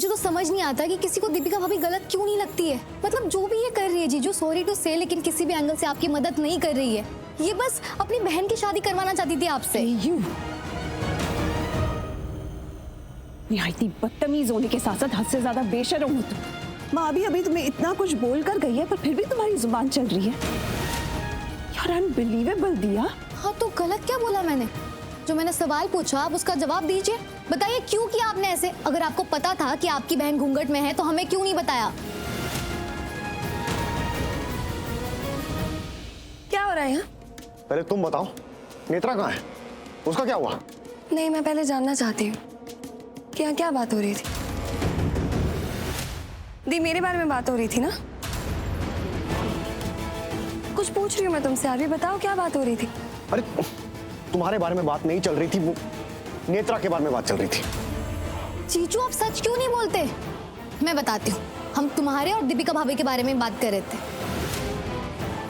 मुझे तो समझ नहीं आता कि किसी को दीपिका भाभी गलत क्यों नहीं लगती है। मतलब जो भी ये कर रही है जीजू, सॉरी टू से, लेकिन किसी भी एंगल से आपकी मदद नहीं कर रही है। ये बस अपनी बहन की शादी करवाना चाहती थी आपसे। इतनी बदतमीज होने के साथ साथ हद से ज्यादा बेशर्म हो तुम। माँ अभी तुम्हें इतना कुछ बोल कर गई है, पर फिर भी तुम्हारी जुबान चल रही है यार। अनबिलीवेबल दिया। हाँ तो गलत क्या बोला मैंने? जो मैंने सवाल पूछा आप उसका जवाब दीजिए। बताइए क्यों किया आपने ऐसे? अगर आपको पता था कि आपकी बहन घूंघट में है तो हमें क्यों नहीं बताया? क्या हो रहा है यहाँ? पहले तुम बताओ, नेत्रा कहाँ है? उसका क्या हुआ? नहीं, मैं पहले जानना चाहती हूँ कि यहाँ क्या बात हो रही थी। दी, मेरे बारे में बात हो रही थी ना? कुछ पूछ रही हूँ मैं तुमसे, अभी बताओ क्या बात हो रही थी? अरे तुम्हारे बारे में बात नहीं चल रही थी, वो नेत्रा के बारे में बात चल रही थी। जीजू आप सच क्यों नहीं बोलते? मैं बताती हूँ। हम तुम्हारे और दीपिका भाभी के बारे में बात कर रहे थे।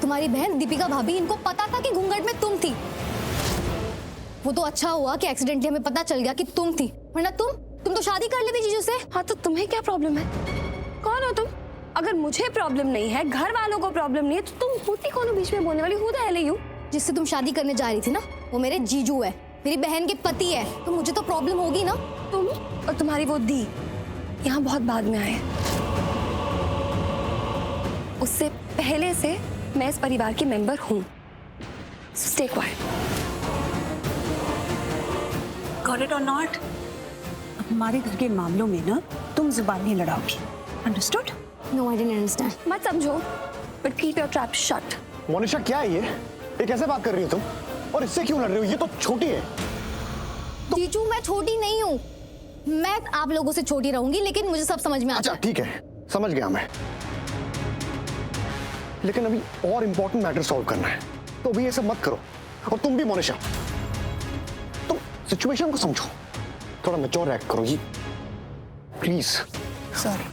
तुम्हारी बहन दीपिका भाभी, इनको पता था कि घूंघट में तुम थी। वो तो अच्छा हुआ कि एक्सीडेंटली हमें पता चल गया कि तुम थी, वरना तुम तो शादी कर लेती जीजू से। हाँ तो तुम्हें क्या प्रॉब्लम है? कौन हो तुम? अगर मुझे प्रॉब्लम नहीं है, घर वालों को प्रॉब्लम नहीं है, तो तुम होती कौन हो बीच में बोलने वाली? हूँ यू जिससे तुम शादी करने जा रही थी ना, वो मेरे जीजू है, मेरी बहन के पति है, तो मुझे तो प्रॉब्लम होगी ना। तुम और तुम्हारी वो दी यहाँ बहुत बाद में आए। उससे पहले से मैं इस परिवार की मेंबर हूँ। Stay quiet. गॉट इट और नॉट? अब हमारे घर के मामलों में ना तुम जुबान नहीं लड़ाओगी, understood? No I didn't understand. मत समझो, but keep your trap shut. Monisha क्या है ये कैसे बात कर रही हो तुम? और इससे क्यों लड़ रही हो? ये तो छोटी है। जीजू मैं छोटी नहीं हूँ, मैं आप लोगों से छोटी रहूंगी, लेकिन मुझे सब समझ में आता है। अच्छा ठीक है, समझ गया मैं, लेकिन अभी और इंपॉर्टेंट मैटर सॉल्व करना है, तो अभी ये सब मत करो। और तुम भी मोनिशा, तुम सिचुएशन को समझो, थोड़ा मैच्योर एक्ट करो ये प्लीज। सॉरी।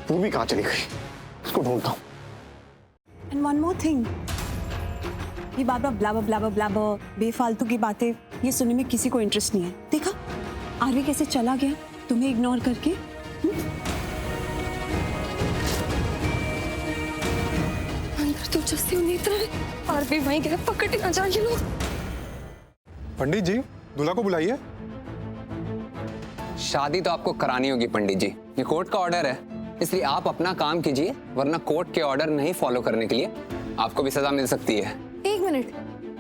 पूर्वी कहाँ चली गई? उसको ढूंढता हूँ। एंड वन मोर थिंग, ये बार बार ब्लाबर ब्लाबर ब्लाबर बेफालतू की बातें, ये सुनने में किसी को इंटरेस्ट नहीं है। देखा आरवी कैसे चला गया तुम्हें इग्नोर करके। अंदर तो जस्सी नेत्रा है, आरवी वहीं गए, पकड़ ना जाए ये लोग। पंडित जी, दूल्हा को बुलाइए। शादी तो आपको करानी होगी पंडित जी, ये कोर्ट का ऑर्डर है, इसलिए आप अपना काम कीजिए, वरना कोर्ट के ऑर्डर नहीं फॉलो करने के लिए आपको भी सजा मिल सकती है। एक मिनट,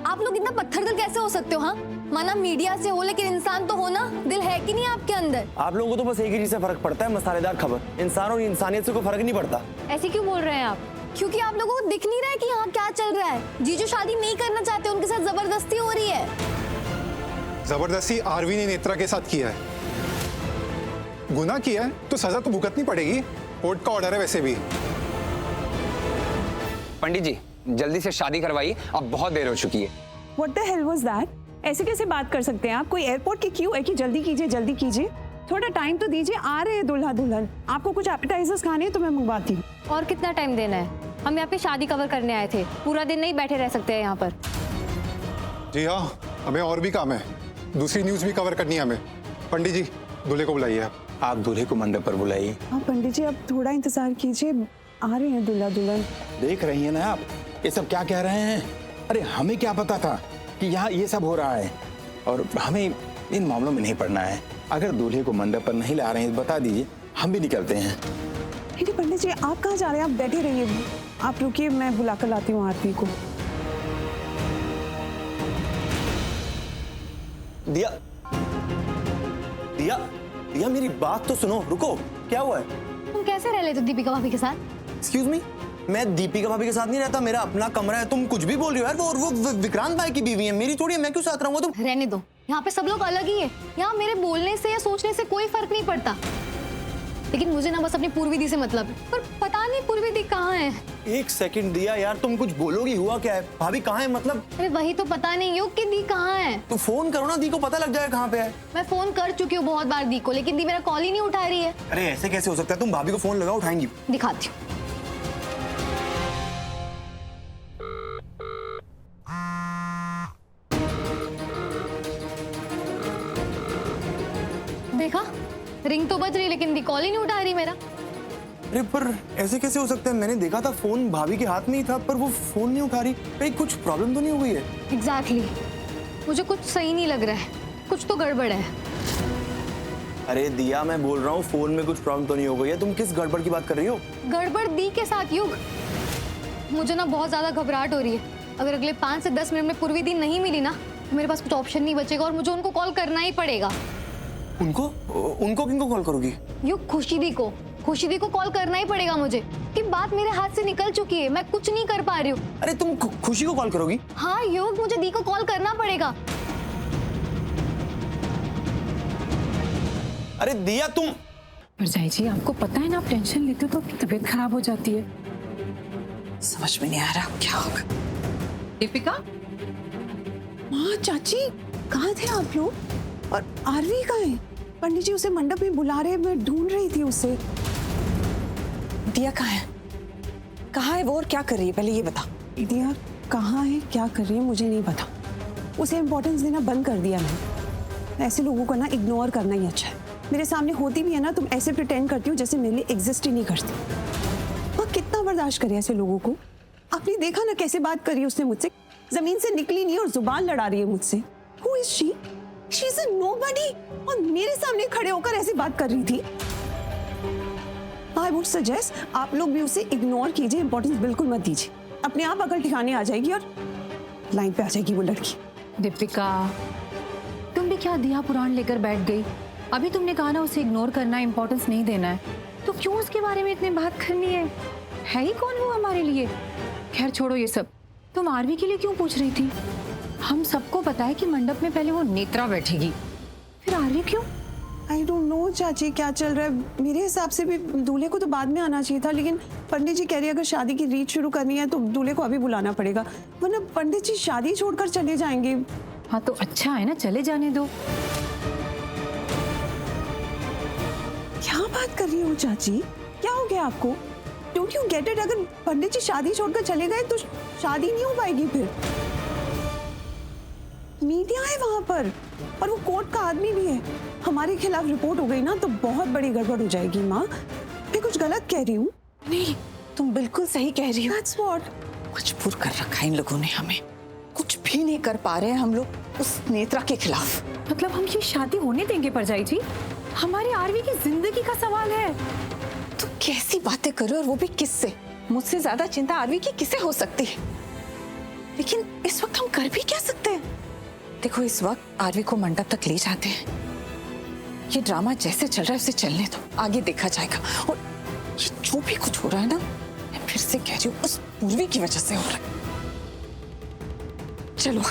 आप लोग इतना पत्थर दिल कैसे हो सकते हो? हाँ माना मीडिया से हो, लेकिन इंसान तो हो ना, दिल है कि नहीं आपके अंदर? आप लोगों को तो बस एक ही चीज से फर्क पड़ता है, मसालेदार खबर। इंसान और इंसानियत से कोई फर्क नहीं पड़ता। ऐसे क्यों बोल रहे हैं आप? क्योंकि आप लोगों को दिख नहीं रहा है कि यहाँ क्या चल रहा है। जीजू शादी नहीं करना चाहते, उनके साथ जबरदस्ती हो रही है। जबरदस्ती आरवी ने नेत्रा के साथ किया है, गुनाह किया है तो सजा तो भुगतनी पड़ेगी, कोर्ट का ऑर्डर है वैसे भी। पंडित जी जल्दी से शादी करवाइए, अब बहुत देर हो चुकी है। What the hell was that? ऐसे कैसे बात कर सकते हैं आप? कोई एयरपोर्ट की क्यू है कि जल्दी कीजिए जल्दी कीजिए? थोड़ा टाइम तो दीजिए, आ रहे हैं दूल्हा दुल्हन। आपको कुछ एपेटाइजर्स खाने हैं तो मैं मंगवाती हूँ। और कितना टाइम देना है? हम यहाँ पे शादी कवर करने आए थे, पूरा दिन नहीं बैठे रह सकते हैं यहाँ पर। जी हाँ, हमें और भी काम है, दूसरी न्यूज भी कवर करनी है हमें। पंडित जी दूल्हे को बुलाइए। आप दूल्हे को मंडप पर बुलाइए। हाँ पंडित जी, अब थोड़ा इंतजार कीजिए, आ रहे हैं दूल्हा दुल्हन। देख रही है ना आप, ये सब क्या कह रहे हैं? अरे हमें क्या पता था कि यहाँ ये सब हो रहा है, और हमें इन मामलों में नहीं पड़ना है। अगर दूल्हे को मंडप पर नहीं ला रहे हैं बता दीजिए, हम भी निकलते हैं। नहीं पंडित जी, आप कहाँ जा रहे हैं? आप बैठे रहिए, आप रुकिए, मैं बुला कर लाती हूँ आरती को। दिया दिया दिया, मेरी बात तो सुनो, रुको, क्या हुआ है? तुम कैसे रह लेते हो दीपिका भाभी के साथ? एक्सक्यूज मी, मैं दीपिका भाभी के साथ नहीं रहता, मेरा अपना कमरा है। तुम कुछ भी बोल रही हो यार, वो विक्रांत भाई की बीवी है, मेरी थोड़ी है, मैं क्यों साथ रहूंगा? तुम रहने दो, यहाँ पे सब लोग अलग ही है। यहाँ मेरे बोलने से या सोचने से कोई फर्क नहीं पड़ता, लेकिन मुझे ना बस अपनी पूर्वी दी से मतलब है। पर पता नहीं पूर्वी दी कहाँ है। एक सेकंड दिया यार, तुम कुछ बोलोगी, हुआ क्या है? भाभी कहाँ है मतलब? अरे वही तो पता नहीं योग कि दी कहाँ है। तो फोन करो ना, दी को पता लग जाएगा कहाँ पे है। मैं फोन कर चुकी हूँ बहुत बार दी को, लेकिन दी मेरा कॉल ही नहीं उठा रही है। अरे ऐसे कैसे हो सकता है? तुम भाभी को फोन लगाओ, उठाएंगी। दिखाती हूँ। देखा, रिंग तो बज रही लेकिन दी कॉल ही नहीं उठा रही मेरा। अरे पर ऐसे कैसे हो सकता है? मैंने देखा था फोन भाभी के हाथ में ही था, पर वो फोन नहीं उठा रही। कहीं कुछ प्रॉब्लम तो नहीं हो गई है? एग्जैक्टली मुझे कुछ सही नहीं लग रहा है, कुछ तो गड़बड़ है। अरे दिया, मैं बोल रहा हूँ फोन में कुछ प्रॉब्लम तो नहीं हो गई है। तुम किस गड़बड़ की बात कर रही हो? गड़बड़ दी के साथ युग। मुझे ना बहुत ज्यादा घबराहट हो रही है। अगर अगले 5 से 10 मिनट में पूर्वी दी नहीं मिली ना तो मेरे पास कुछ ऑप्शन नहीं बचेगा और मुझे उनको कॉल करना ही पड़ेगा। उनको किनको कॉल करोगी? युग खुशीदी को कॉल करना ही पड़ेगा मुझे कि बात मेरे हाथ से निकल चुकी है, मैं कुछ नहीं कर पा रही हूँ। अरे तुम खुशी को कॉल करोगी? हाँ युग, मुझे दी को कॉल करना पड़ेगा। अरे दिया तुम। परजाई जी, आपको पता है ना, आप टेंशन लेते हो तो आपकी तबीयत खराब हो जाती है। समझ में नहीं आ रहा क्या होगा। दीपिका, माँ, चाची, कहाँ थे आप लोग? और आरवी कहाँ है? पंडित जी उसे मंडप में बुला रहे, मैं ढूंढ रही थी उसे। दिया कहाँ है? कहाँ है वो और क्या कर रही है? पहले ये बता। दिया कहाँ है, क्या कर रही है, मुझे नहीं पता। उसे इम्पोर्टेंस देना बंद कर दिया मैंने। ऐसे लोगों को ना इग्नोर करना ही अच्छा है। मेरे सामने होती भी है ना, तुम ऐसे प्रिटेंड करती हो जैसे मेरे लिए एग्जिस्ट ही नहीं करती। वह कितना बर्दाश्त करे ऐसे लोगों को। आपने देखा ना कैसे बात करी उसने मुझसे, जमीन से निकली नहीं और जुबान लड़ा रही है मुझसे। Who is she? She is a nobody। और मेरे सामने खड़े होकर ऐसी बात कर रही थी। I would suggest आप लोग भी उसे इग्नोर कीजिए, इंपॉर्टेंस बिल्कुल मत दीजिए। अपने आप अकल ठिकाने आ जाएगी और लाइन पे आ जाएगी वो लड़की। दीपिका, तुम भी क्या दिया पुराण लेकर बैठ गई? अभी तुमने कहा ना उसे इग्नोर करना, इंपॉर्टेंस नहीं देना है, तो क्यों उसके बारे में इतनी बात करनी है? है ही कौन वो हमारे लिए? खैर छोड़ो ये सब। तुम आरवी के लिए क्यों पूछ रही थी? हम सबको पता है कि मंडप में पहले वो नेत्रा बैठेगी, फिर आरवी क्यों? आई डोंट नो चाची क्या चल रहा है। मेरे हिसाब से भी दूल्हे को तो बाद में आना चाहिए था, लेकिन पंडित जी कह रही है अगर शादी की रीत शुरू करनी है तो दूल्हे को अभी बुलाना पड़ेगा, वरना पंडित जी शादी छोड़कर चले जाएंगे। हाँ तो अच्छा है ना, चले जाने दो। क्या बात कर रही हो चाची? क्या हो गया आपको? Don't you get it? अगर पंडित जी शादी छोड़कर चले गए तो शादी नहीं हो पाएगी। फिर मीडिया है वहां पर और वो कोर्ट का आदमी भी है। हमारे खिलाफ रिपोर्ट हो गई ना तो बहुत बड़ी गड़बड़ हो जाएगी। माँ, मैं कुछ गलत कह रही हूँ? नहीं, तुम बिल्कुल सही कह रही हो। That's what? मजबूर कर रखा है इन लोगों ने हमें। कुछ भी नहीं कर पा रहे हैं हम लोग उस नेत्रा के खिलाफ। मतलब हम ये शादी होने देंगे परजाई जी? हमारी आरवी की जिंदगी का सवाल है। तुम कैसी बातें कर रहे हो, और वो भी किससे? मुझसे ज्यादा चिंता आरवी की किसे हो सकती है? लेकिन इस वक्त हम कर भी क्या सकते हैं? देखो, इस वक्त आरवी को मंडप तक ले जाते हैं। ये ड्रामा जैसे चल रहा है उसे चलने दो, आगे देखा जाएगा। और ये जो भी कुछ हो रहा है ना, मैं फिर से कह रही हूँ, उस पूर्वी की वजह से हो रहा है। चलो।